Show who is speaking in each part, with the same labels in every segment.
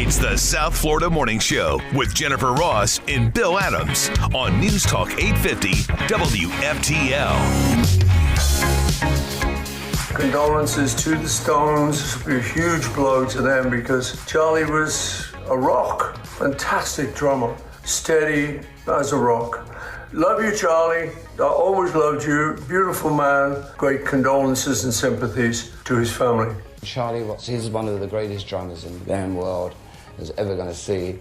Speaker 1: It's the South Florida Morning Show with Jennifer Ross and Bill Adams on News Talk 850 WFTL.
Speaker 2: Condolences to the Stones. A huge blow to them because Charlie was a rock. Fantastic drummer. Steady as a rock. Love you, Charlie. I always loved you. Beautiful man. Great condolences and sympathies to his family.
Speaker 3: Charlie Watts, he's one of the greatest drummers in the damn world is ever going to see.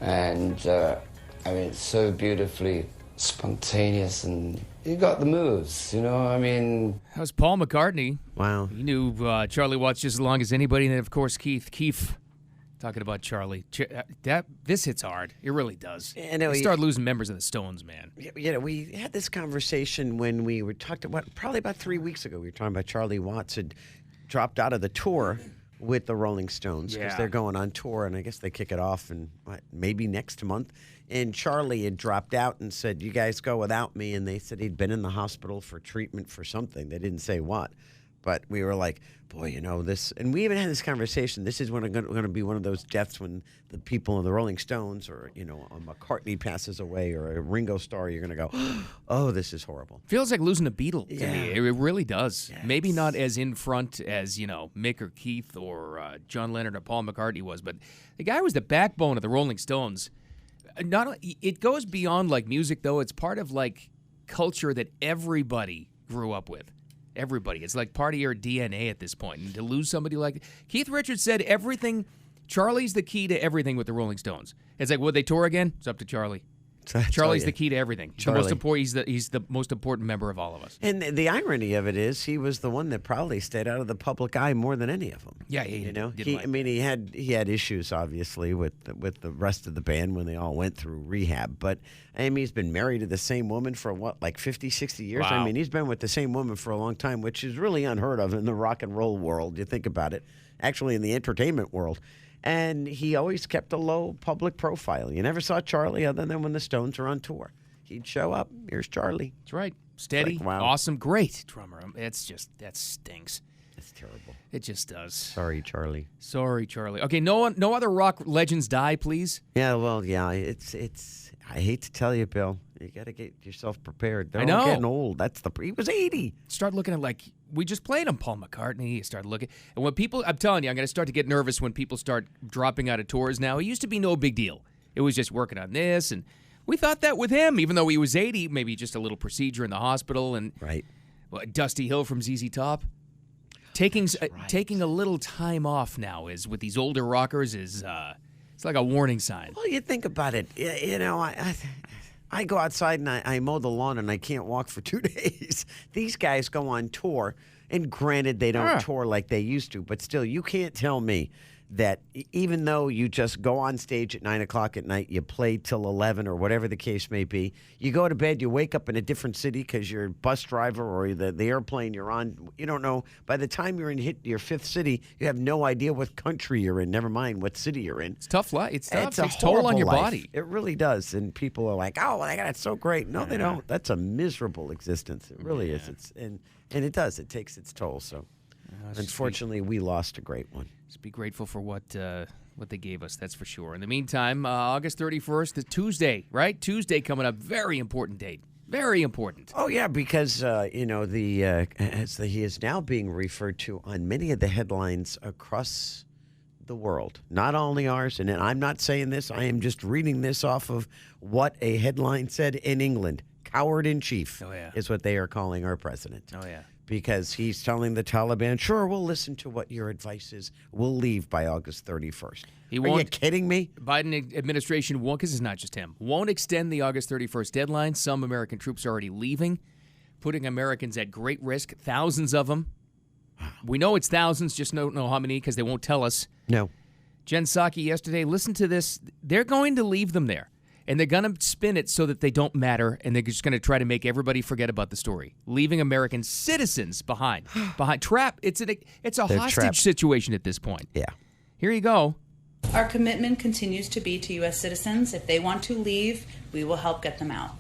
Speaker 3: And, I mean, it's so beautifully spontaneous and he got the moves, you know, I mean.
Speaker 4: That was Paul McCartney.
Speaker 5: Wow.
Speaker 4: He knew Charlie Watts just as long as anybody. And then, of course, Keith. Talking about Charlie. This hits hard. It really does. We started losing members of the Stones, man.
Speaker 5: Yeah, we had this conversation when we were talking about, probably about 3 weeks ago, we were talking about Charlie Watts had dropped out of the tour with the Rolling Stones because they're going on tour, and I guess they kick it off in maybe next month. And Charlie had dropped out and said, you guys go without me. And they said he'd been in the hospital for treatment for something. They didn't say what. But we were like, boy, you know, this. And we even had this conversation. This is going to be one of those deaths when the people in the Rolling Stones or, you know, a McCartney passes away or a Ringo Starr, you're going to go, oh, this is horrible.
Speaker 4: Feels like losing a Beatle to me. It really does. Yes. Maybe not as in front as, you know, Mick or Keith or John Lennon or Paul McCartney was. But the guy was the backbone of the Rolling Stones. It goes beyond, like, music, though. It's part of, like, culture that everybody grew up with. Everybody. It's like part of your DNA at this point. And to lose somebody like Keith Richards said everything, Charlie's the key to everything with the Rolling Stones. It's like, would they tour again? It's up to Charlie. Charlie's the key to everything. He's the most important member of all of us.
Speaker 5: And the irony of it is, he was the one that probably stayed out of the public eye more than any of them.
Speaker 4: Yeah,
Speaker 5: he had issues obviously with the rest of the band when they all went through rehab. But I mean, he's been married to the same woman for what, like 50, 60 years.
Speaker 4: Wow.
Speaker 5: I mean, he's been with the same woman for a long time, which is really unheard of in the rock and roll world. You think about it, actually in the entertainment world. And he always kept a low public profile. You never saw Charlie other than when the Stones were on tour. He'd show up. Here's Charlie.
Speaker 4: That's right. Steady,
Speaker 5: like, wow.
Speaker 4: Awesome, great drummer. That stinks.
Speaker 5: It's terrible.
Speaker 4: It just does.
Speaker 5: Sorry, Charlie.
Speaker 4: Okay, no other rock legends die, please.
Speaker 5: Yeah, well, yeah. It's. I hate to tell you, Bill. You got to get yourself prepared. They're
Speaker 4: I know.
Speaker 5: all getting old. He was 80.
Speaker 4: Start looking at, like, we just played him, Paul McCartney. You start looking. And when people, I'm telling you, I'm going to start to get nervous when people start dropping out of tours now. It used to be no big deal. It was just working on this. And we thought that with him, even though he was 80, maybe just a little procedure in the hospital. And
Speaker 5: right.
Speaker 4: Dusty Hill from ZZ Top. Taking a little time off now is with these older rockers is it's like a warning sign.
Speaker 5: Well, you think about it. You know, I go outside and I mow the lawn and I can't walk for 2 days. These guys go on tour, and granted, they don't tour like they used to, but still, you can't tell me that even though you just go on stage at 9 o'clock at night, you play till 11 or whatever the case may be, you go to bed, you wake up in a different city because you're a bus driver or the airplane you're on, you don't know. By the time you're in your fifth city, you have no idea what country you're in, never mind what city you're in.
Speaker 4: It's tough life. It's tough.
Speaker 5: It's a
Speaker 4: toll on your
Speaker 5: life.
Speaker 4: body.
Speaker 5: It really does. And people are like, oh, my God, it's so great. No, they don't. That's a miserable existence. It really is. And it does. It takes its toll. So unfortunately, we lost a great one.
Speaker 4: Just be grateful for what they gave us, that's for sure. In the meantime, August 31st, the Tuesday, right? Tuesday coming up, very important date. Very important.
Speaker 5: Oh, yeah, because, he is now being referred to on many of the headlines across the world. Not only ours, and I'm not saying this, I am just reading this off of what a headline said in England. Coward in chief is what they are calling our president.
Speaker 4: Oh, yeah.
Speaker 5: Because he's telling the Taliban, sure, we'll listen to what your advice is. We'll leave by August 31st. Are you kidding me?
Speaker 4: Biden administration won't, because it's not just him, won't extend the August 31st deadline. Some American troops are already leaving, putting Americans at great risk, thousands of them. We know it's thousands, just don't know how many because they won't tell us.
Speaker 5: No.
Speaker 4: Jen Psaki yesterday, listen to this. They're going to leave them there. And they're going to spin it so that they don't matter, and they're just going to try to make everybody forget about the story, leaving American citizens behind. Trap. It's a hostage
Speaker 5: trapped.
Speaker 4: Situation at this point.
Speaker 5: Yeah.
Speaker 4: Here you go.
Speaker 6: Our commitment continues to be to U.S. citizens. If they want to leave, we will help get them out.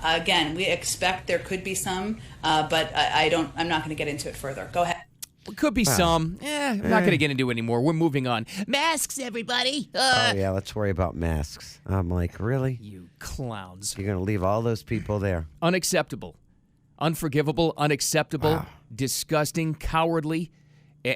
Speaker 6: Again, we expect there could be some, but I'm not going to get into it further. Go ahead.
Speaker 4: Could be some. I'm not going to get into it anymore. We're moving on. Masks, everybody.
Speaker 5: Oh, yeah, let's worry about masks. I'm like, really?
Speaker 4: You clowns.
Speaker 5: You're going to leave all those people there?
Speaker 4: Unacceptable. Unforgivable, unacceptable, disgusting, cowardly,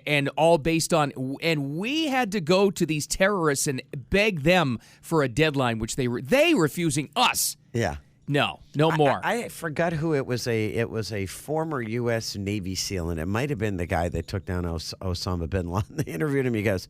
Speaker 4: and all based on, and we had to go to these terrorists and beg them for a deadline, which they refusing us.
Speaker 5: Yeah.
Speaker 4: No more.
Speaker 5: I forgot who it was. It was a former U.S. Navy SEAL, and it might have been the guy that took down Osama bin Laden. They interviewed him. He goes,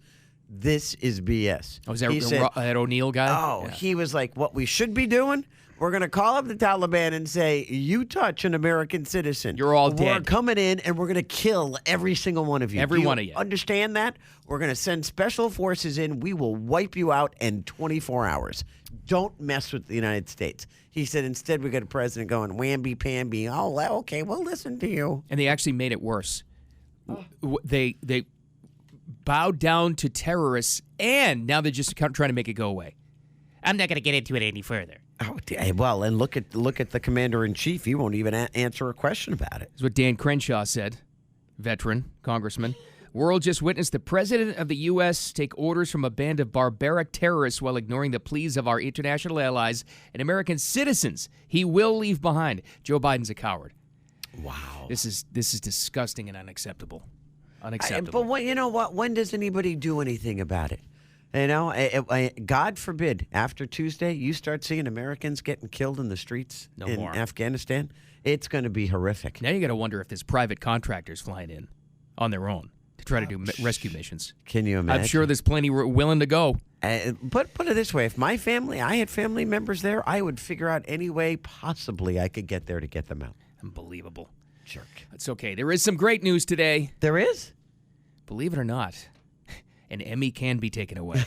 Speaker 5: "This is BS."
Speaker 4: Oh, was that O'Neill guy?
Speaker 5: Oh, yeah. He was like, "What we should be doing? We're going to call up the Taliban and say, you touch an American citizen,
Speaker 4: you're all
Speaker 5: dead. We're coming in and we're going to kill every single one of you.
Speaker 4: Every one of you.
Speaker 5: Understand that? We're going to send special forces in. We will wipe you out in 24 hours. Don't mess with the United States." He said, instead, we got a president going, whamby-pamby. Oh, well, okay, we'll listen to you.
Speaker 4: And they actually made it worse. They bowed down to terrorists, and now they're just trying to make it go away. I'm not going to get into it any further.
Speaker 5: Oh, well, and look at the commander-in-chief. He won't even answer a question about it.
Speaker 4: That's what Dan Crenshaw said, veteran, congressman. World just witnessed the president of the U.S. take orders from a band of barbaric terrorists while ignoring the pleas of our international allies and American citizens he will leave behind. Joe Biden's a coward.
Speaker 5: Wow.
Speaker 4: This is disgusting and unacceptable. Unacceptable.
Speaker 5: But you know what? When does anybody do anything about it? You know, God forbid, after Tuesday, you start seeing Americans getting killed in the streets in Afghanistan. It's going to be horrific.
Speaker 4: Now you got to wonder if there's private contractors flying in on their own to try to do rescue missions.
Speaker 5: Can you imagine?
Speaker 4: I'm sure there's plenty willing to go.
Speaker 5: But put it this way, if I had family members there, I would figure out any way possibly I could get there to get them out.
Speaker 4: Unbelievable.
Speaker 5: Jerk.
Speaker 4: It's okay. There is some great news today.
Speaker 5: There is?
Speaker 4: Believe it or not, an Emmy can be taken away.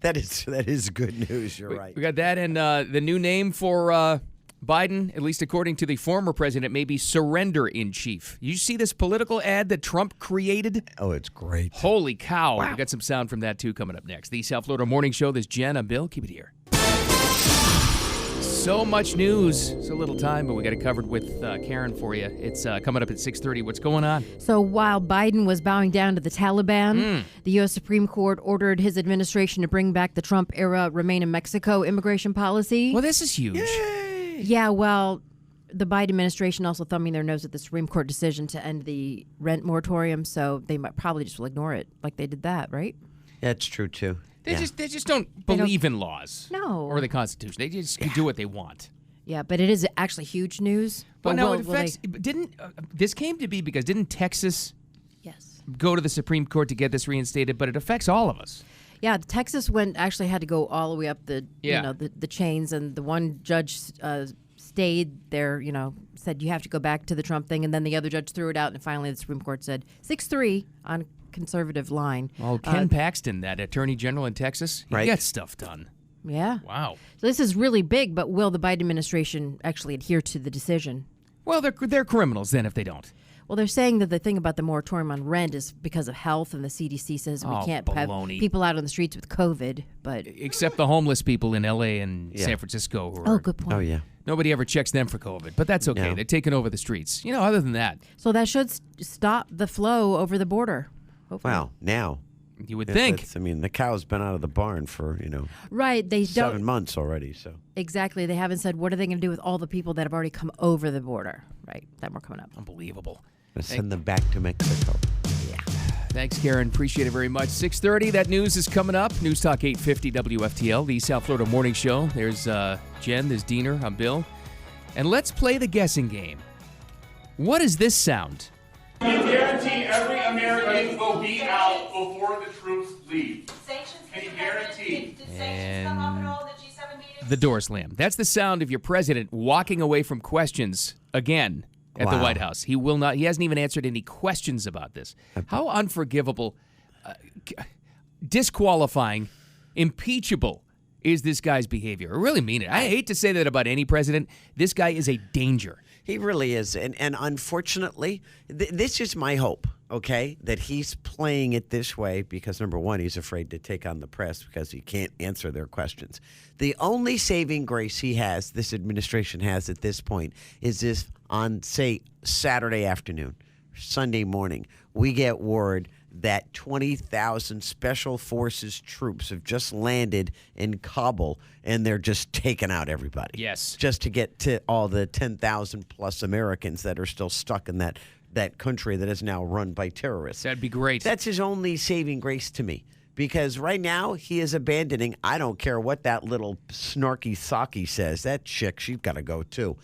Speaker 5: That is good news. You're right.
Speaker 4: We got that, and the new name for Biden, at least according to the former president, may be Surrender in Chief. You see this political ad that Trump created?
Speaker 5: Oh, it's great.
Speaker 4: Holy cow.
Speaker 5: Wow.
Speaker 4: We got some sound from that, too, coming up next. The South Florida Morning Show. This is Jen. I'm Bill. Keep it here. So much news, so little time, but we got it covered with Karen for you. It's coming up at 6:30. What's going on?
Speaker 7: So while Biden was bowing down to the Taliban, the U.S. Supreme Court ordered his administration to bring back the Trump-era Remain in Mexico immigration policy.
Speaker 4: Well, this is huge.
Speaker 5: Yay.
Speaker 7: Yeah, well, the Biden administration also thumbing their nose at the Supreme Court decision to end the rent moratorium, so they might probably just will ignore it like they did that, right?
Speaker 5: That's true, too.
Speaker 4: They just don't believe in laws.
Speaker 7: No.
Speaker 4: Or the Constitution. They just do what they want.
Speaker 7: Yeah, but it is actually huge news.
Speaker 4: But no, it affects. This came to be because didn't Texas go to the Supreme Court to get this reinstated? But it affects all of us.
Speaker 7: Yeah, Texas actually had to go all the way up the chains, and the one judge stayed there. Said you have to go back to the Trump thing, and then the other judge threw it out, and finally the Supreme Court said 6-3 on conservative line.
Speaker 4: Well, Ken Paxton, that attorney general in Texas, he gets stuff done.
Speaker 7: Yeah.
Speaker 4: Wow.
Speaker 7: So this is really big, but will the Biden administration actually adhere to the decision?
Speaker 4: Well, they're criminals then if they don't.
Speaker 7: Well, they're saying that the thing about the moratorium on rent is because of health, and the CDC says we can't have people out on the streets with COVID. But
Speaker 4: except the homeless people in L.A. and San Francisco.
Speaker 7: Good point.
Speaker 5: Oh, yeah.
Speaker 4: Nobody ever checks them for COVID, but that's okay.
Speaker 5: No.
Speaker 4: They're taking over the streets. Other than that.
Speaker 7: So that should stop the flow over the border. Hopefully.
Speaker 5: Well, now.
Speaker 4: You would think.
Speaker 5: The cow's been out of the barn for,
Speaker 7: right. They
Speaker 5: 7 months already. So
Speaker 7: exactly. They haven't said what are they going to do with all the people that have already come over the border. Right. That more coming up.
Speaker 4: Unbelievable.
Speaker 5: Send them back to Mexico.
Speaker 7: Yeah.
Speaker 4: Thanks, Karen. Appreciate it very much. 6:30. That news is coming up. News Talk 850 WFTL, the South Florida Morning Show. There's Jen. There's Diener. I'm Bill. And let's play the guessing game. What does this sound?
Speaker 8: We guarantee every American will be out before the troops leave. Can you guarantee?
Speaker 9: Did sanctions come up at all at the G7 meeting?
Speaker 4: The door slam. That's the sound of your president walking away from questions again at the White House. He will not. He hasn't even answered any questions about this. How unforgivable, disqualifying, impeachable is this guy's behavior? I really mean it. I hate to say that about any president. This guy is a danger.
Speaker 5: He really is. And unfortunately, this is my hope, okay, that he's playing it this way because, number one, he's afraid to take on the press because he can't answer their questions. The only saving grace this administration has at this point, is this on, say, Saturday afternoon. Sunday morning, we get word that 20,000 Special Forces troops have just landed in Kabul, and they're just taking out everybody.
Speaker 4: Yes.
Speaker 5: Just to get to all the 10,000 plus Americans that are still stuck in that country that is now run by terrorists.
Speaker 4: That'd be great.
Speaker 5: That's his only saving grace to me. Because right now he is abandoning, I don't care what that little snarky Saki says. That chick, she's got to go too.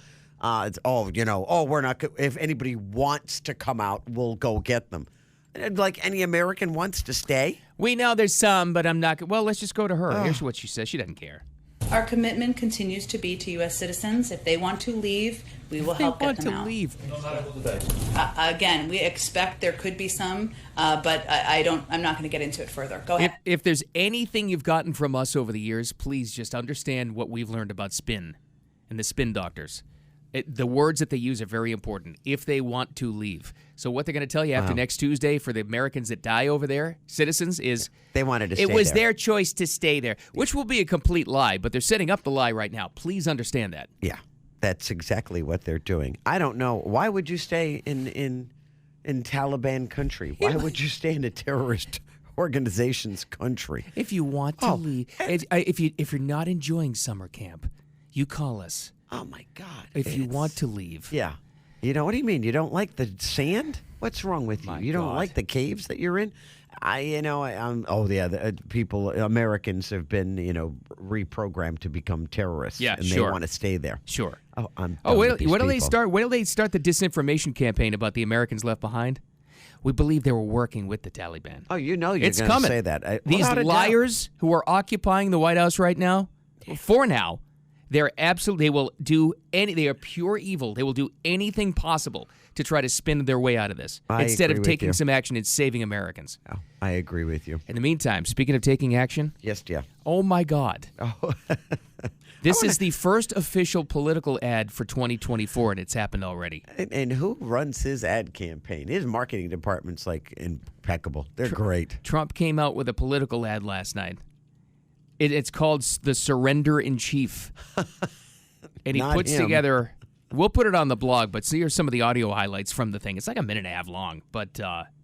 Speaker 5: We're not, if anybody wants to come out, we'll go get them. Like any American wants to stay?
Speaker 4: We know there's some, but I'm not. Well, let's just go to her. Here's what she says. She doesn't care.
Speaker 6: Our commitment continues to be to U.S. citizens. If they want to leave, we will help get them out.
Speaker 4: Leave.
Speaker 6: Again, we expect there could be some, but I'm not going to get into it further. Go ahead.
Speaker 4: If there's anything you've gotten from us over the years, please just understand what we've learned about spin and the spin doctors. The words that they use are very important. If they want to leave. So what they're going to tell you after next Tuesday for the Americans that die over there, citizens, is
Speaker 5: they wanted to stay
Speaker 4: there. It was
Speaker 5: there.
Speaker 4: their choice to stay there, which will be a complete lie, but they're setting up the lie right now. Please understand that.
Speaker 5: Yeah, that's exactly what they're doing. I don't know. Why would you stay in Taliban country? Why would you stay in a terrorist organization's country?
Speaker 4: If you want to leave, if you're not enjoying summer camp, you call us.
Speaker 5: Oh, my God.
Speaker 4: If you want to leave.
Speaker 5: Yeah. You know, what do you mean? You don't like the sand? What's wrong with you? You don't like the caves that you're in? Americans have been, reprogrammed to become terrorists.
Speaker 4: Yeah,
Speaker 5: and they want to stay there.
Speaker 4: Sure.
Speaker 5: Oh, I'm
Speaker 4: wait till they start the disinformation campaign about the Americans left behind? We believe they were working with the Taliban.
Speaker 5: Oh, you're going to say that.
Speaker 4: These liars who are occupying the White House right now, for now, they will do they are pure evil. They will do anything possible to try to spin their way out of this instead of taking some action and saving Americans.
Speaker 5: Oh, I agree with you.
Speaker 4: In the meantime, speaking of taking action.
Speaker 5: Yes, yeah.
Speaker 4: Oh, my God.
Speaker 5: Oh.
Speaker 4: This is the first official political ad for 2024, and it's happened already.
Speaker 5: And who runs his ad campaign? His marketing department's impeccable. They're great.
Speaker 4: Trump came out with a political ad last night. It's called the Surrender in Chief. And he puts together, we'll put it on the blog, but here's some of the audio highlights from the thing. It's like a minute and a half long, but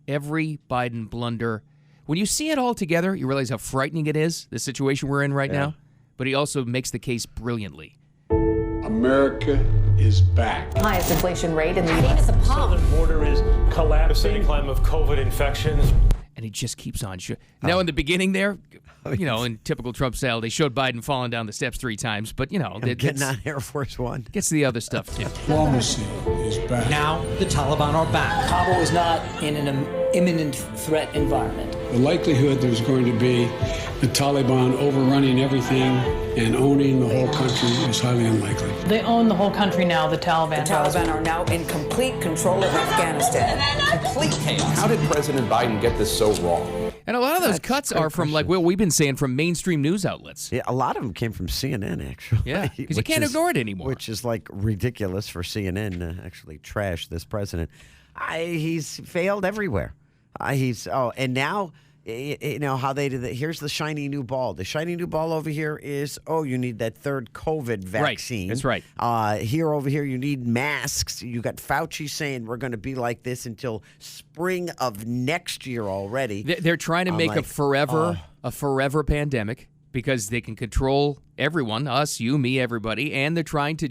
Speaker 4: every Biden blunder. When you see it all together, you realize how frightening it is, the situation we're in right now. But he also makes the case brilliantly.
Speaker 10: America is back.
Speaker 11: Highest inflation rate in the U.S. The
Speaker 12: southern border is collapsing. Climb of COVID infections.
Speaker 4: And he just keeps on. Now, in the beginning there, in typical Trump style, they showed Biden falling down the steps 3 times. But,
Speaker 5: getting on Air Force One.
Speaker 4: Gets to the other stuff, too.
Speaker 10: Diplomacy is back.
Speaker 13: Now the Taliban are back.
Speaker 14: Kabul is not in an imminent threat environment.
Speaker 10: The likelihood there's going to be the Taliban overrunning everything and owning the whole country is highly unlikely.
Speaker 15: They own the whole country now, the Taliban.
Speaker 11: The Taliban are now in complete control of Afghanistan. Complete chaos.
Speaker 16: How did President Biden get this so wrong?
Speaker 4: And a lot of those cuts are from, we've been saying, from mainstream news outlets.
Speaker 5: Yeah, a lot of them came from CNN, actually.
Speaker 4: Yeah, because you can't ignore it anymore.
Speaker 5: Which is, ridiculous for CNN to actually trash this president. He's failed everywhere. And now, how they did that. Here's the shiny new ball. The shiny new ball over here is, you need that third COVID vaccine.
Speaker 4: Right, that's right.
Speaker 5: Over here, you need masks. You got Fauci saying we're going to be like this until spring of next year already.
Speaker 4: They're trying to make a forever pandemic because they can control everyone, us, you, me, everybody, and they're trying to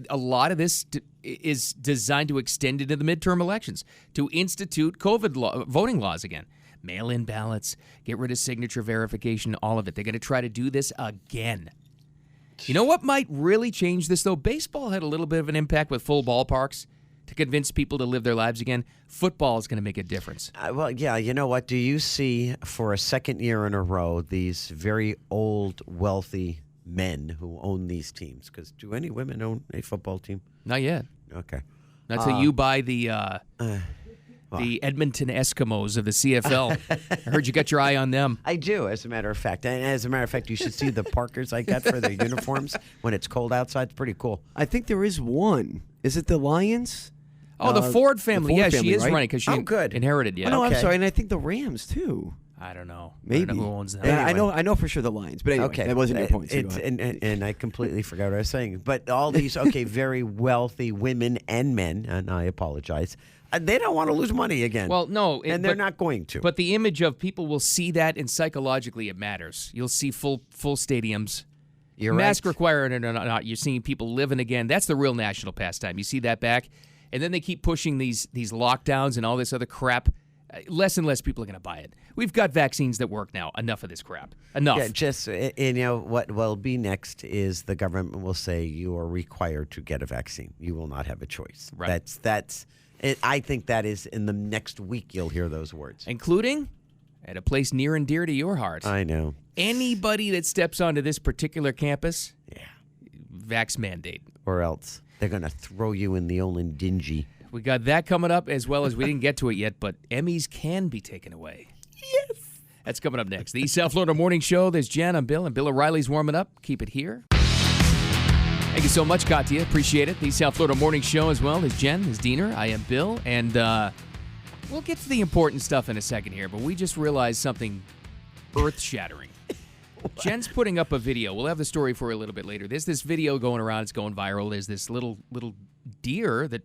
Speaker 4: a lot of this is designed to extend into the midterm elections, to institute COVID voting laws again. Mail-in ballots, get rid of signature verification, all of it. They're going to try to do this again. You know what might really change this, though? Baseball had a little bit of an impact with full ballparks to convince people to live their lives again. Football is going to make a difference.
Speaker 5: You know what? Do you see, for a second year in a row, these very old, wealthy men who own these teams? Because do any women own a football team?
Speaker 4: Not yet.
Speaker 5: Okay.
Speaker 4: Not until you buy the Edmonton Eskimos of the CFL. I heard you got your eye on them.
Speaker 5: I do, as a matter of fact. And as a matter of fact, you should see the Parkers I got for their uniforms when it's cold outside. It's pretty cool.
Speaker 17: I think there is one. Is it the Lions?
Speaker 4: Oh, the Ford family. She is running because she
Speaker 5: good.
Speaker 4: inherited. Yeah.
Speaker 17: Oh, no, I'm sorry. And I think the Rams, too.
Speaker 4: I don't know.
Speaker 17: Maybe.
Speaker 4: I don't know who owns them.
Speaker 17: Anyway. I know for sure the Lions. But anyway,
Speaker 5: Okay,
Speaker 17: that wasn't your point. So
Speaker 5: and I completely forgot what I was saying. But all these, very wealthy women and men, and I apologize, they don't want to lose money again.
Speaker 4: Well, no.
Speaker 5: They're not going to.
Speaker 4: But the image of people will see that, and psychologically it matters. You'll see full stadiums.
Speaker 5: You're
Speaker 4: Mask
Speaker 5: right.
Speaker 4: required or not, you're seeing people living again. That's the real national pastime. You see that back. And then they keep pushing these lockdowns and all this other crap. Less and less people are going to buy it. We've got vaccines that work now. Enough of this crap. Enough.
Speaker 5: Yeah, what will be next is the government will say you are required to get a vaccine. You will not have a choice.
Speaker 4: Right.
Speaker 5: That's. I think that is in the next week you'll hear those words.
Speaker 4: Including at a place near and dear to your heart.
Speaker 5: I know.
Speaker 4: Anybody that steps onto this particular campus, vax mandate.
Speaker 5: Or else they're going to throw you in the old dingy.
Speaker 4: We got that coming up, as well as we didn't get to it yet, but Emmys can be taken away.
Speaker 5: Yes.
Speaker 4: That's coming up next. The South Florida Morning Show. There's Jen, I'm Bill, and Bill O'Reilly's warming up. Keep it here. Thank you so much, Katya. Appreciate it. The South Florida Morning Show as well. There's Jen, there's Diener, I am Bill, and we'll get to the important stuff in a second here, but we just realized something earth-shattering. Jen's putting up a video. We'll have the story for you a little bit later. There's this video going around. It's going viral. There's this little deer that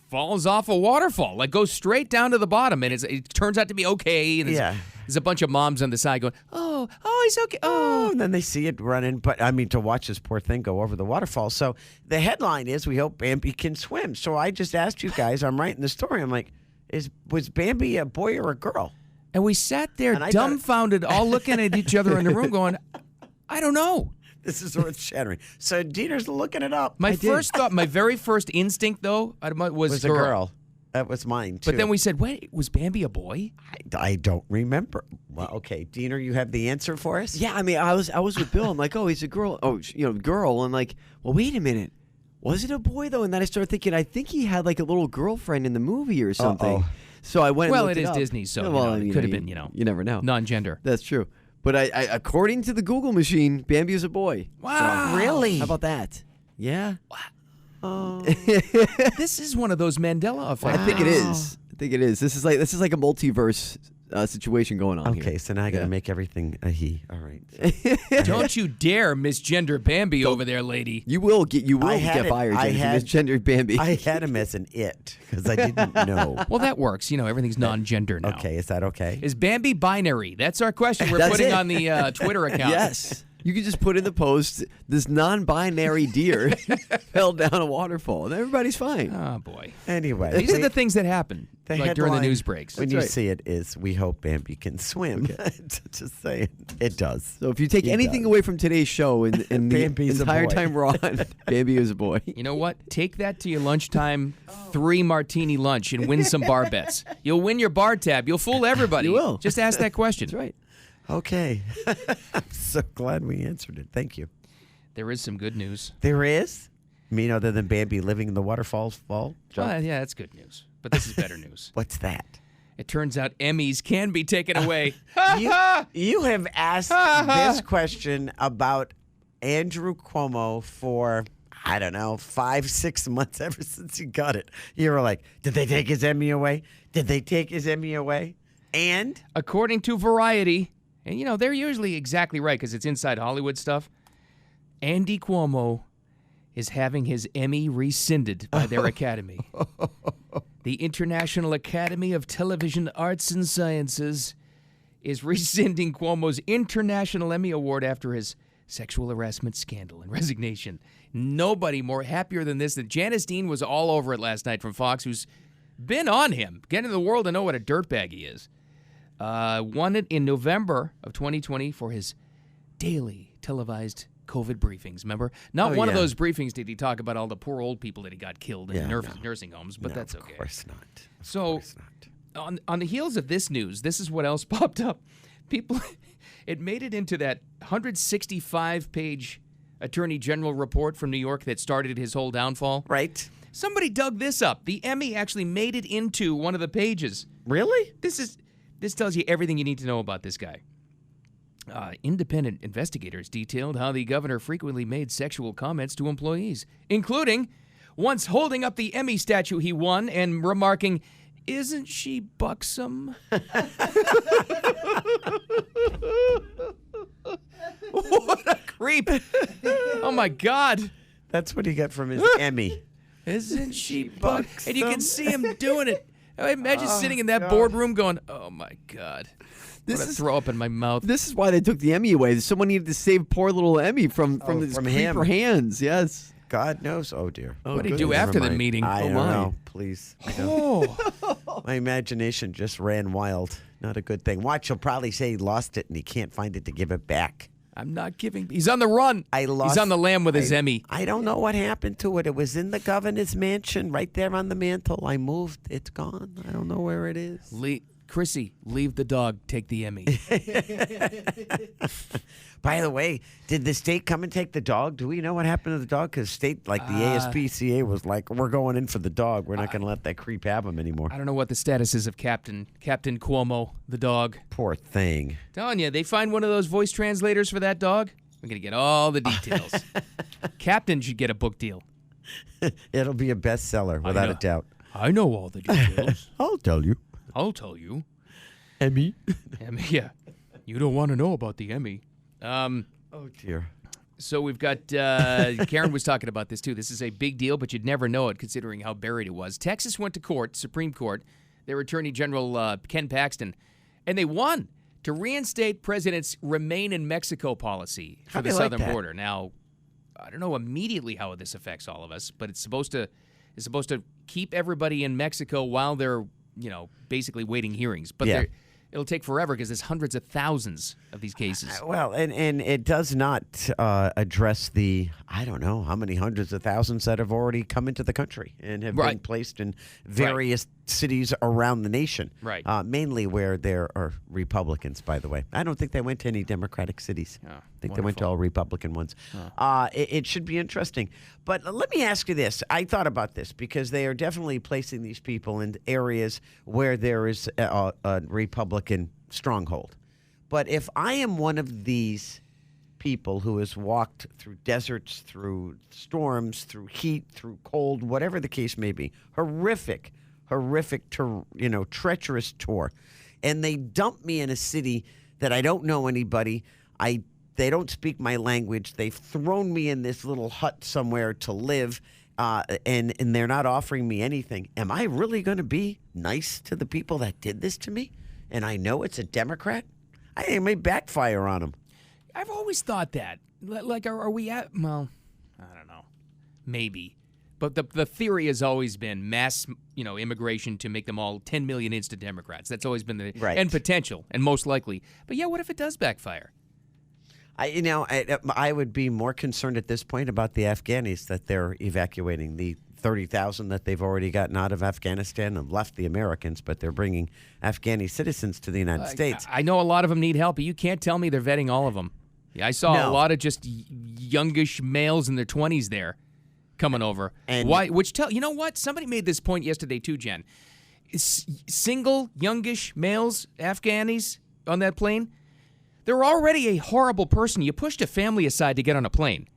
Speaker 4: falls off a waterfall, like goes straight down to the bottom, and it turns out to be okay. And there's a bunch of moms on the side going, oh, he's okay. Oh,
Speaker 5: and then they see it running. But to watch this poor thing go over the waterfall. So the headline is, we hope Bambi can swim. So I just asked you guys, I'm writing the story. I'm like, was Bambi a boy or a girl?
Speaker 4: And we sat there dumbfounded, all looking at each other in the room going, I don't know.
Speaker 5: This is earth-shattering. So Diener's looking it up.
Speaker 4: My very first instinct, though, was
Speaker 5: a girl. That was mine, too.
Speaker 4: But then we said, wait, was Bambi a boy?
Speaker 5: I don't remember. Well, okay, Diener, you have the answer for us?
Speaker 17: Yeah, I was with Bill. I'm like, oh, he's a girl. Oh, girl. And like, well, wait a minute. Was it a boy, though? And then I started thinking, I think he had like a little girlfriend in the movie or something.
Speaker 5: Uh-oh.
Speaker 17: So I went and looked
Speaker 4: it is
Speaker 17: up.
Speaker 4: Disney, so it could have been,
Speaker 17: you never know.
Speaker 4: Non-gender.
Speaker 17: That's true. But I according to the Google machine, Bambi is a boy.
Speaker 4: Wow.
Speaker 17: So,
Speaker 5: really?
Speaker 17: How about that? Yeah.
Speaker 5: Oh.
Speaker 4: This is one of those Mandela effects.
Speaker 17: I think it is. This is like a multiverse situation going on here.
Speaker 5: Okay, so now I got to make everything a he. All right.
Speaker 4: Don't you dare misgender Bambi over there, lady.
Speaker 17: You will get fired. If you misgendered Bambi.
Speaker 5: I had him as an it because I didn't know.
Speaker 4: Well, that works. Everything's non-gender now.
Speaker 5: Okay, is that okay?
Speaker 4: Is Bambi binary? That's our question we're putting on the Twitter account.
Speaker 17: Yes. You can just put in the post, this non-binary deer fell down a waterfall, and everybody's fine.
Speaker 4: Oh, boy.
Speaker 5: Anyway.
Speaker 4: These are the things that happen during the news breaks.
Speaker 5: When you see it is, we hope Bambi can swim. Okay. Just saying. It does.
Speaker 17: So if you take anything away from today's show and the entire time we're on, Bambi is a boy.
Speaker 4: You know what? Take that to your lunchtime 3-martini lunch and win some bar bets. You'll win your bar tab. You'll fool everybody.
Speaker 17: You will.
Speaker 4: Just ask that question.
Speaker 17: That's right.
Speaker 5: Okay. I'm so glad we answered it. Thank you.
Speaker 4: There is some good news.
Speaker 5: There is? Other than Bambi living in the waterfall's fall?
Speaker 4: Yeah, that's good news. But this is better news.
Speaker 5: What's that?
Speaker 4: It turns out Emmys can be taken away.
Speaker 5: You have asked this question about Andrew Cuomo for, 5-6 months ever since he got it. You were like, did they take his Emmy away? Did they take his Emmy away? And?
Speaker 4: According to Variety, and they're usually exactly right because it's inside Hollywood stuff, Andy Cuomo is having his Emmy rescinded by their Academy. The International Academy of Television Arts and Sciences is rescinding Cuomo's International Emmy Award after his sexual harassment scandal and resignation. Nobody more happier than this. That Janice Dean was all over it last night from Fox, who's been on him, getting the world to know what a dirtbag he is. Won it in November of 2020 for his daily televised COVID briefings, remember? Not one of those briefings did he talk about all the poor old people that he got killed in nursing homes, but that's okay.
Speaker 5: Of course not.
Speaker 4: So, on the heels of this news, this is what else popped up. It made it into that 165-page Attorney General report from New York that started his whole downfall.
Speaker 5: Right.
Speaker 4: Somebody dug this up. The Emmy actually made it into one of the pages.
Speaker 5: Really?
Speaker 4: This tells you everything you need to know about this guy. Independent investigators detailed how the governor frequently made sexual comments to employees, including once holding up the Emmy statue he won and remarking, Isn't she buxom? What a creep. Oh, my God.
Speaker 5: That's what he got from his Emmy.
Speaker 4: Isn't she buxom? And you can see him doing it. I imagine sitting in that boardroom going, oh, my God. I'm going to throw up in my mouth.
Speaker 17: This is why they took the Emmy away. Someone needed to save poor little Emmy from his creeper hands. Yes.
Speaker 5: God knows. Oh, dear.
Speaker 4: What did he do after the meeting?
Speaker 5: I don't know. Please. My imagination just ran wild. Not a good thing. Watch, he'll probably say he lost it and he can't find it to give it back.
Speaker 4: I'm not giving. He's on the run. He's on the lam with his Emmy.
Speaker 5: I don't know what happened to it. It was in the governor's mansion right there on the mantle. I moved. It's gone. I don't know where it is.
Speaker 4: Chrissy, leave the dog. Take the Emmy.
Speaker 5: By the way, did the state come and take the dog? Do we know what happened to the dog? Because state, like the ASPCA was like, we're going in for the dog. We're not going to let that creep have him anymore.
Speaker 4: I don't know what the status is of Captain Cuomo, the dog.
Speaker 5: Poor thing.
Speaker 4: Telling you, they find one of those voice translators for that dog. We're going to get all the details. Captain should get a book deal.
Speaker 5: It'll be a bestseller, without a doubt.
Speaker 4: I know all the details.
Speaker 5: I'll tell you.
Speaker 17: Emmy?
Speaker 4: Emmy, yeah. You don't want to know about the Emmy.
Speaker 5: Oh, dear.
Speaker 4: So we've got, Karen was talking about this, too. This is a big deal, but you'd never know it considering how buried it was. Texas went to court, Supreme Court, their Attorney General Ken Paxton, and they won to reinstate President's Remain in Mexico policy for the southern border. Now, I don't know immediately how this affects all of us, but it's supposed to keep everybody in Mexico while they're, basically waiting hearings. But it'll take forever because there's hundreds of thousands of these cases.
Speaker 5: Well, and it does not address the, I don't know, how many hundreds of thousands that have already come into the country and have been placed in various cities around the nation.
Speaker 4: Right.
Speaker 5: Mainly where there are Republicans, by the way. I don't think they went to any Democratic cities. I think they went to all Republican ones. It should be interesting. But let me ask you this. I thought about this because they are definitely placing these people in areas where there is a Republican stronghold. But if I am one of these people who has walked through deserts, through storms, through heat, through cold, whatever the case may be, horrific, treacherous tour, and they dump me in a city that I don't know anybody, they don't speak my language, they've thrown me in this little hut somewhere to live, and they're not offering me anything. Am I really going to be nice to the people that did this to me? And I know it's a Democrat? I think it may backfire on them.
Speaker 4: I've always thought that. Like, are we at, well, I don't know. Maybe. But the theory has always been mass, immigration to make them all 10 million instant Democrats. That's always been the, and potential, and most likely. But yeah, what if it does backfire?
Speaker 5: I would be more concerned at this point about the Afghanis that they're evacuating, the 30,000 that they've already gotten out of Afghanistan and left the Americans, but they're bringing Afghani citizens to the United States.
Speaker 4: I know a lot of them need help, but you can't tell me they're vetting all of them. Yeah, I saw a lot of just youngish males in their 20s there coming over. And why? You know what? Somebody made this point yesterday too, Jen. Single youngish males, Afghanis on that plane, they're already a horrible person. You pushed a family aside to get on a plane.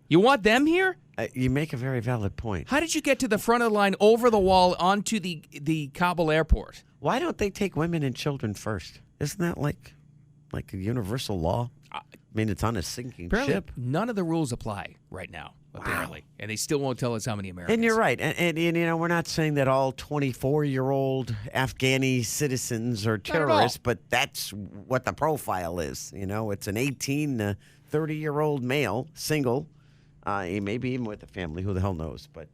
Speaker 4: You want them here?
Speaker 5: You make a very valid point.
Speaker 4: How did you get to the front of the line, over the wall, onto the Kabul airport?
Speaker 5: Why don't they take women and children first? Isn't that like a universal law? I mean, it's on a sinking ship.
Speaker 4: None of the rules apply right now, apparently. And they still won't tell us how many Americans.
Speaker 5: And you're right. And we're not saying that all 24-year-old Afghani citizens are terrorists, but that's what the profile is. It's an 18 to 30-year-old male, single, maybe even with a family. Who the hell knows? But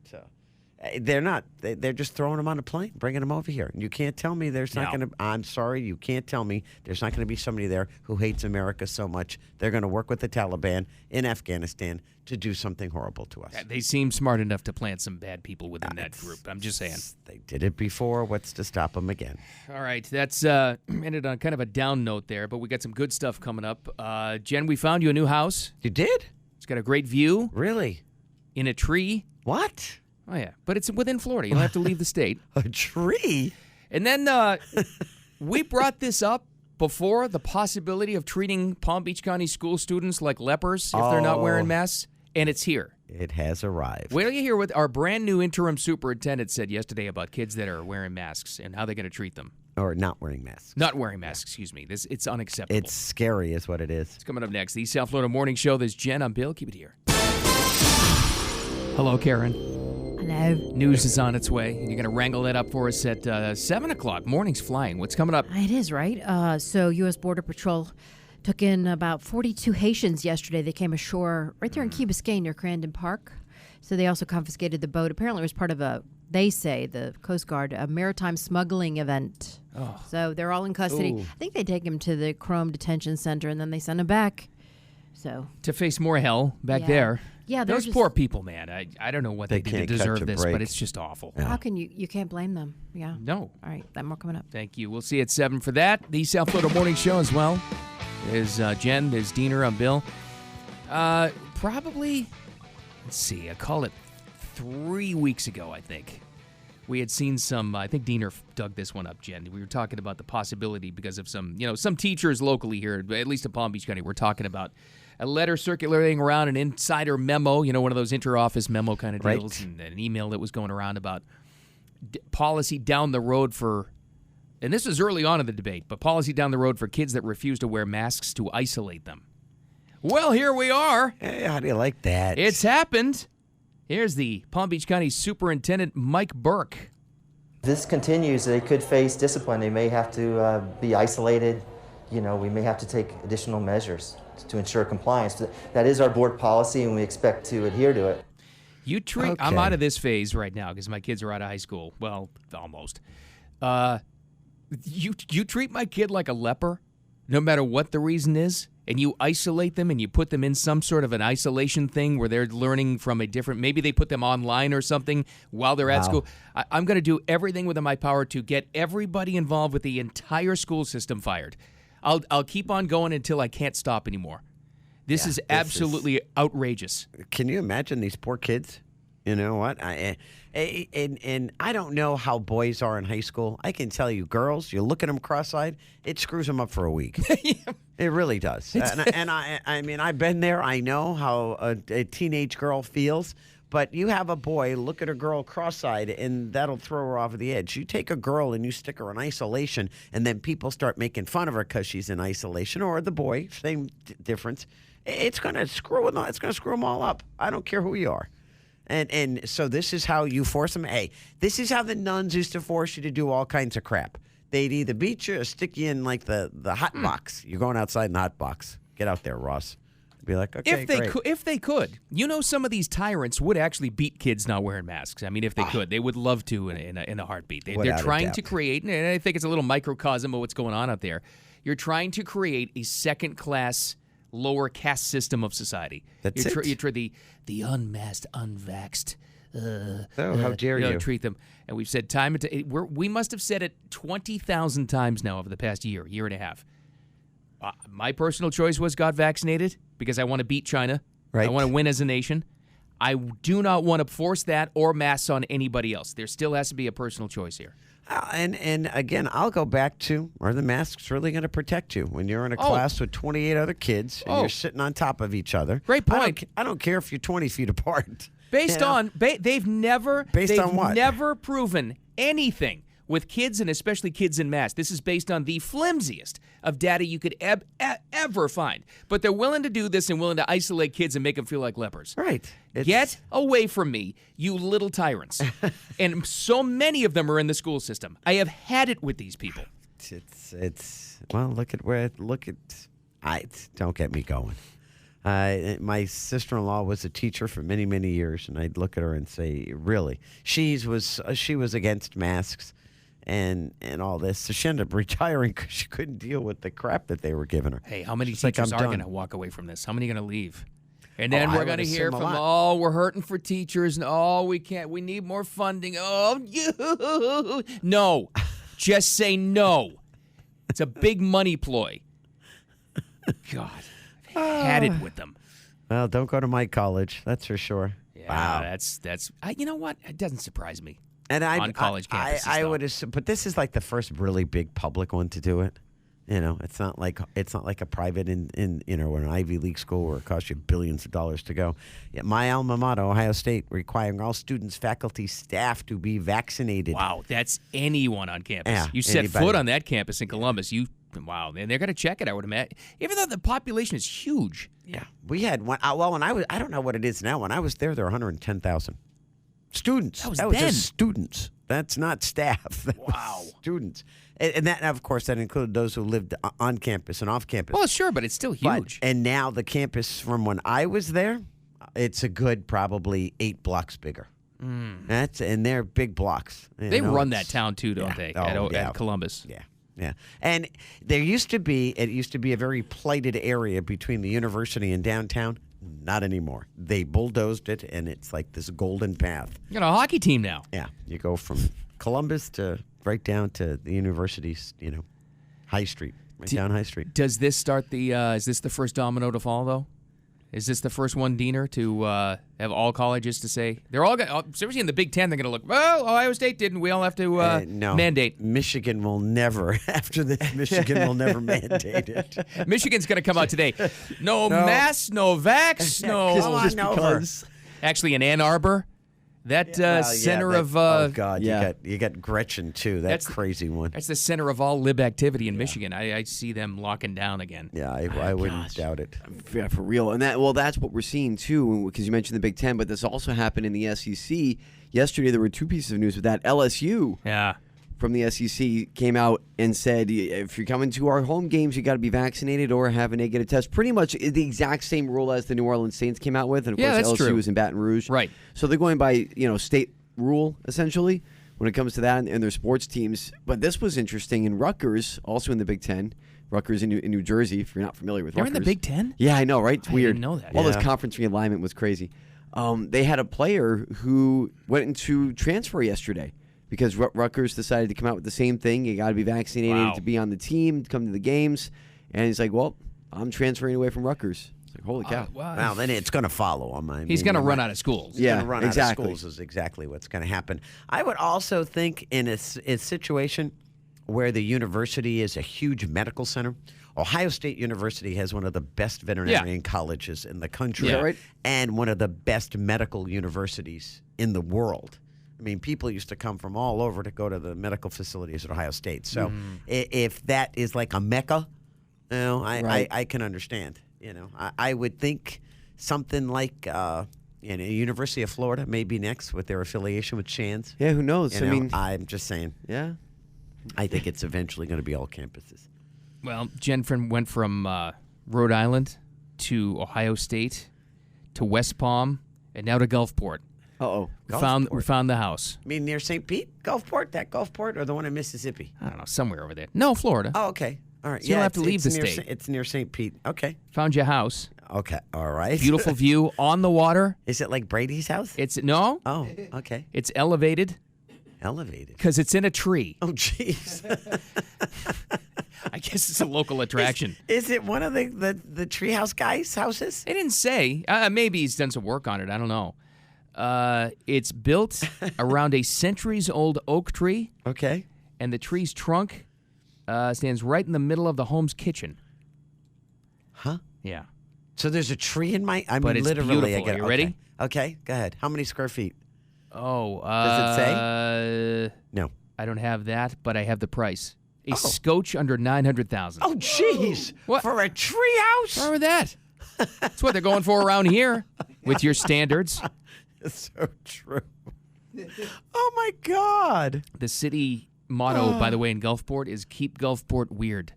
Speaker 5: they're not. They're just throwing them on a plane, bringing them over here. And you can't tell me there's not going to. I'm sorry, you can't tell me there's not going to be somebody there who hates America so much they're going to work with the Taliban in Afghanistan to do something horrible to us.
Speaker 4: They seem smart enough to plant some bad people within that group. I'm just saying.
Speaker 5: They did it before. What's to stop them again?
Speaker 4: All right, that's ended on kind of a down note there, but we got some good stuff coming up. Jen, we found you a new house.
Speaker 5: You did?
Speaker 4: It's got a great view.
Speaker 5: Really?
Speaker 4: In a tree.
Speaker 5: What?
Speaker 4: Oh, yeah. But it's within Florida. You don't have to leave the state.
Speaker 5: A tree?
Speaker 4: And then we brought this up before, the possibility of treating Palm Beach County school students like lepers if they're not wearing masks. And it's here.
Speaker 5: It has arrived.
Speaker 4: Wait till you hear what our brand new interim superintendent said yesterday about kids that are wearing masks and how they're going to treat them.
Speaker 5: Or not wearing masks.
Speaker 4: Not wearing masks, excuse me. It's unacceptable.
Speaker 5: It's scary is what it is.
Speaker 4: It's coming up next. The South Florida Morning Show. There's Jen. I'm Bill. Keep it here. Hello, Karen.
Speaker 7: Hello.
Speaker 4: News is on its way. You're going to wrangle that up for us at 7 o'clock. Morning's flying. What's coming up?
Speaker 7: It is, right? So U.S. Border Patrol took in about 42 Haitians yesterday. They came ashore right there in Key Biscayne near Crandon Park. So they also confiscated the boat. Apparently it was part of they say, the Coast Guard, a maritime smuggling event.
Speaker 4: Oh.
Speaker 7: So they're all in custody.
Speaker 5: Ooh.
Speaker 7: I think they take them to the Chrome Detention Center and then they send them back. So
Speaker 4: to face more hell back there.
Speaker 7: Yeah,
Speaker 4: those poor people, man. I don't know what they did to deserve this, but it's just awful.
Speaker 7: How can you can't blame them. Yeah.
Speaker 4: No.
Speaker 7: All right, that more coming up.
Speaker 4: Thank you. We'll see you at 7 for that. The South Florida Morning Show as well. There's Jen, there's Diener, I'm Bill. Probably, let's see, I call it 3 weeks ago, I think. We had seen some, I think Diener dug this one up, Jen. We were talking about the possibility because of some teachers locally here, at least in Palm Beach County, we're talking about a letter circulating around, an insider memo, one of those inter-office memo kind of deals, and an email that was going around about policy down the road for, and this was early on in the debate, but policy down the road for kids that refuse to wear masks to isolate them. Well, here we are.
Speaker 5: Hey, how do you like that?
Speaker 4: It's happened. Here's the Palm Beach County Superintendent, Mike Burke.
Speaker 18: If this continues, they could face discipline. They may have to be isolated. We may have to take additional measures to ensure compliance. That is our board policy, and we expect to adhere to it.
Speaker 4: You treat. Okay. I'm out of this phase right now because my kids are out of high school. Well, almost. You treat my kid like a leper, no matter what the reason is, and you isolate them and you put them in some sort of an isolation thing where they're learning from a different. Maybe they put them online or something while they're at school. I'm going to do everything within my power to get everybody involved with the entire school system fired. I'll keep on going until I can't stop anymore. This is absolutely outrageous.
Speaker 5: Can you imagine these poor kids? You know what? And I don't know how boys are in high school. I can tell you, girls, you look at them cross-eyed, it screws them up for a week. It really does. And I mean, I've been there. I know how a teenage girl feels. But you have a boy look at a girl cross-eyed, and that'll throw her off the edge. You take a girl and you stick her in isolation, and then people start making fun of her because she's in isolation, or the boy, same difference. It's going to screw them. It's going to screw them all up. I don't care who you are. And so this is how you force them. Hey, this is how the nuns used to force you to do all kinds of crap. They'd either beat you or stick you in like the hot box. You're going outside in the hot box. Get out there, Ross. Be like, okay,
Speaker 4: if they could, some of these tyrants would actually beat kids not wearing masks. I mean, if they could, they would love to in a heartbeat. They're trying to create, and I think it's a little microcosm of what's going on out there. You're trying to create a second-class, lower caste system of society.
Speaker 5: That's it.
Speaker 4: You're the unmasked, unvaxxed.
Speaker 5: How dare you
Speaker 4: treat them? And we've said we must have said it 20,000 times now over the past year and a half. My personal choice was got vaccinated because I want to beat China.
Speaker 5: Right.
Speaker 4: I want to win as a nation. I do not want to force that or masks on anybody else. There still has to be a personal choice here.
Speaker 5: And again, I'll go back to, are the masks really going to protect you when you're in a class with 28 other kids and you're sitting on top of each other?
Speaker 4: Great point.
Speaker 5: I don't care if you're 20 feet apart.
Speaker 4: They've never proven anything with kids and especially kids in masks. This is based on the flimsiest of data you could ever find. But they're willing to do this and willing to isolate kids and make them feel like lepers.
Speaker 5: Right.
Speaker 4: Get away from me, you little tyrants. And so many of them are in the school system. I have had it with these people.
Speaker 5: Don't get me going. My sister-in-law was a teacher for many, many years, and I'd look at her and say, really? She was against masks and all this. So she ended up retiring because she couldn't deal with the crap that they were giving her.
Speaker 4: Hey, how many teachers are going to walk away from this? How many are going to leave? And then we're going to hear from, we're hurting for teachers, and we can't. We need more funding. No. Just say no. It's a big money ploy. God. Had it with them.
Speaker 5: Well, don't go to my college. That's for sure.
Speaker 4: Yeah,
Speaker 5: wow.
Speaker 4: That's. You know what? It doesn't surprise me.
Speaker 5: And
Speaker 4: on college campuses,
Speaker 5: I would assume, but this is like the first really big public one to do it. It's not like a private in or an Ivy League school where it costs you billions of dollars to go. Yeah, my alma mater, Ohio State, requiring all students, faculty, staff to be vaccinated.
Speaker 4: Wow, that's anyone on campus.
Speaker 5: Yeah,
Speaker 4: you set
Speaker 5: anybody.
Speaker 4: foot on that campus in Columbus, wow, and they're going to check it, I would imagine. Even though the population is huge.
Speaker 5: Yeah, we had one. When I don't know what it is now. When I was there were 110,000 students.
Speaker 4: That was
Speaker 5: then. Just students. That's not staff. That was
Speaker 4: Wow.
Speaker 5: students. And that, of course, that included those who lived on campus and off campus.
Speaker 4: Well, sure, but it's still huge.
Speaker 5: And now the campus from when I was there, it's a good probably 8 blocks bigger. And they're big blocks.
Speaker 4: They run that town too, don't they?
Speaker 5: Oh,
Speaker 4: At Columbus.
Speaker 5: Yeah. And it used to be a very blighted area between the university and downtown. Not anymore. They bulldozed it, and it's like this golden path.
Speaker 4: You got a hockey team now.
Speaker 5: Yeah. You go from Columbus to right down to the university's, High Street, down High Street.
Speaker 4: Does this start is this the first domino to fall, though? Is this the first one, Diener, to have all colleges to say they're all going? Especially in the Big Ten, they're going to look. Well, Ohio State didn't. We all have to
Speaker 5: no.
Speaker 4: mandate.
Speaker 5: Michigan will never. After this, Michigan will never mandate it.
Speaker 4: Michigan's going to come out today. No masks, no vax, no.
Speaker 5: Just because.
Speaker 4: Actually, in Ann Arbor, that center of.
Speaker 5: Oh God, you got Gretchen too. That's crazy one.
Speaker 4: That's the center of all lib activity in Michigan. I see them locking down again.
Speaker 5: Yeah, I wouldn't doubt it.
Speaker 17: Yeah, for real. And that's what we're seeing too, because you mentioned the Big Ten, but this also happened in the SEC. Yesterday there were 2 pieces of news with that. LSU from the SEC came out and said, if you're coming to our home games, you got to be vaccinated or have a negative test. Pretty much the exact same rule as the New Orleans Saints came out with, and of course LSU
Speaker 4: true.
Speaker 17: was in Baton Rouge.
Speaker 4: Right.
Speaker 17: So they're going by state rule essentially when it comes to that and their sports teams. But this was interesting in Rutgers, also in the Big Ten. Rutgers in New Jersey, if you're not familiar with Rutgers.
Speaker 4: They're in the Big Ten?
Speaker 17: Yeah, I know, right? It's weird.
Speaker 4: I didn't know that.
Speaker 17: All this conference realignment was crazy. They had a player who went into transfer yesterday because Rutgers decided to come out with the same thing. You got to be vaccinated to be on the team, to come to the games. And he's like, well, I'm transferring away from Rutgers. It's like, holy cow.
Speaker 5: Well, then it's going to follow him.
Speaker 4: He's going to run out of schools.
Speaker 5: He's going to run out of schools is exactly what's going to happen. I would also think in a situation where the university is a huge medical center. Ohio State University has one of the best veterinarian colleges in the country and one of the best medical universities in the world. I mean, people used to come from all over to go to the medical facilities at Ohio State. So if that is like a mecca, I can understand. I would think something like University of Florida may be next with their affiliation with Shands.
Speaker 17: Yeah, who knows?
Speaker 5: I'm just saying.
Speaker 17: Yeah.
Speaker 5: I think it's eventually going to be all campuses.
Speaker 4: Well, Jen went from Rhode Island to Ohio State to West Palm and now to Gulfport.
Speaker 17: Uh-oh.
Speaker 4: We found the house.
Speaker 5: I mean, near St. Pete? Gulfport? That Gulfport or the one in Mississippi?
Speaker 4: I don't know, somewhere over there. No, Florida.
Speaker 5: Oh, okay. All right.
Speaker 4: So you don't have to leave the state.
Speaker 5: It's near St. Pete. Okay.
Speaker 4: Found your house.
Speaker 5: Okay. All right.
Speaker 4: Beautiful view on the water.
Speaker 5: Is it like Brady's house?
Speaker 4: No.
Speaker 5: Oh, okay.
Speaker 4: It's elevated.
Speaker 5: Elevated?
Speaker 4: Because it's in a tree.
Speaker 5: Oh, jeez.
Speaker 4: I guess it's a local attraction.
Speaker 5: Is it one of the treehouse guys' houses?
Speaker 4: They didn't say. Maybe he's done some work on it. I don't know. It's built around a centuries-old oak tree.
Speaker 5: Okay.
Speaker 4: And the tree's trunk stands right in the middle of the home's kitchen.
Speaker 5: Huh?
Speaker 4: Yeah.
Speaker 5: So there's a tree in my...
Speaker 4: But it's
Speaker 5: literally,
Speaker 4: beautiful. Are you ready?
Speaker 5: Okay, go ahead. How many square feet?
Speaker 4: Oh.
Speaker 5: Does it say? No.
Speaker 4: I don't have that, but I have the price. A scotch under $900,000.
Speaker 5: Oh, jeez.
Speaker 4: What?
Speaker 5: For a tree house?
Speaker 4: What's wrong with that? That's what they're going for around here with your standards.
Speaker 5: It's so true. Oh, my God.
Speaker 4: The city motto, by the way, in Gulfport is keep Gulfport weird.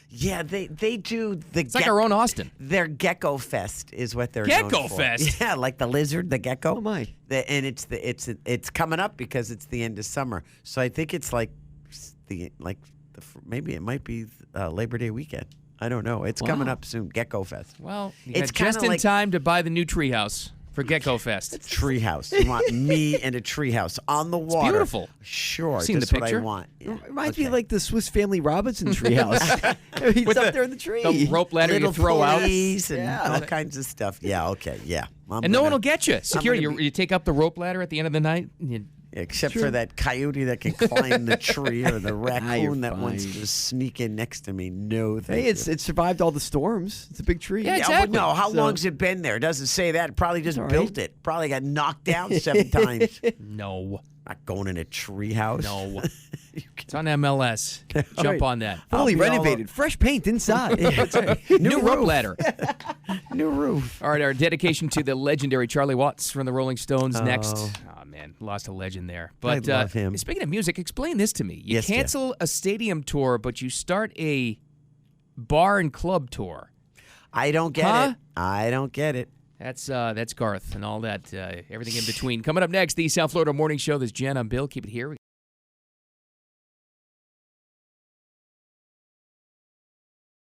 Speaker 5: Yeah, they do.
Speaker 4: It's like our own Austin.
Speaker 5: Their Gecko Fest is what they're known
Speaker 4: Gecko
Speaker 5: for.
Speaker 4: Fest?
Speaker 5: Yeah, like the lizard, the gecko.
Speaker 17: Oh, my.
Speaker 5: And it's coming up because it's the end of summer. So I think it's maybe it might be Labor Day weekend. I don't know. It's coming up soon. Gecko Fest.
Speaker 4: Well, it's just in time to buy the new treehouse for Gecko Fest.
Speaker 5: It's treehouse. You want me and a treehouse on the water.
Speaker 4: It's beautiful.
Speaker 5: Sure,
Speaker 4: seen
Speaker 5: that's
Speaker 4: the picture.
Speaker 5: what I want. Yeah.
Speaker 17: It reminds me like the Swiss Family Robinson treehouse. He's up there in the tree.
Speaker 4: The rope ladder
Speaker 5: Little
Speaker 4: you throw out.
Speaker 5: And all kinds of stuff. Yeah, okay, yeah.
Speaker 4: No one will get you. Security, you take up the rope ladder at the end of the night, and
Speaker 5: Except for that coyote that can climb the tree or the raccoon that wants to sneak in next to me. No, thank you.
Speaker 17: It survived all the storms. It's a big tree.
Speaker 5: Yeah,
Speaker 7: exactly.
Speaker 5: but no, how long's it been there? It doesn't say that. It probably just built it. Probably got knocked down 7 times.
Speaker 4: No.
Speaker 5: Not going in a tree house.
Speaker 4: No. It's on MLS. Jump on that.
Speaker 17: Fully renovated. Fresh paint inside.
Speaker 4: New rope ladder.
Speaker 5: New roof.
Speaker 4: All right, our dedication to the legendary Charlie Watts from the Rolling Stones next. Oh, man, lost a legend there. But
Speaker 5: I love him.
Speaker 4: Speaking of music, explain this to me. You cancel a stadium tour, but you start a bar and club tour.
Speaker 5: I don't get it. I don't get it.
Speaker 4: That's Garth and all that, everything in between. Coming up next, the South Florida Morning Show. There's Jen. I'm Bill. Keep it here.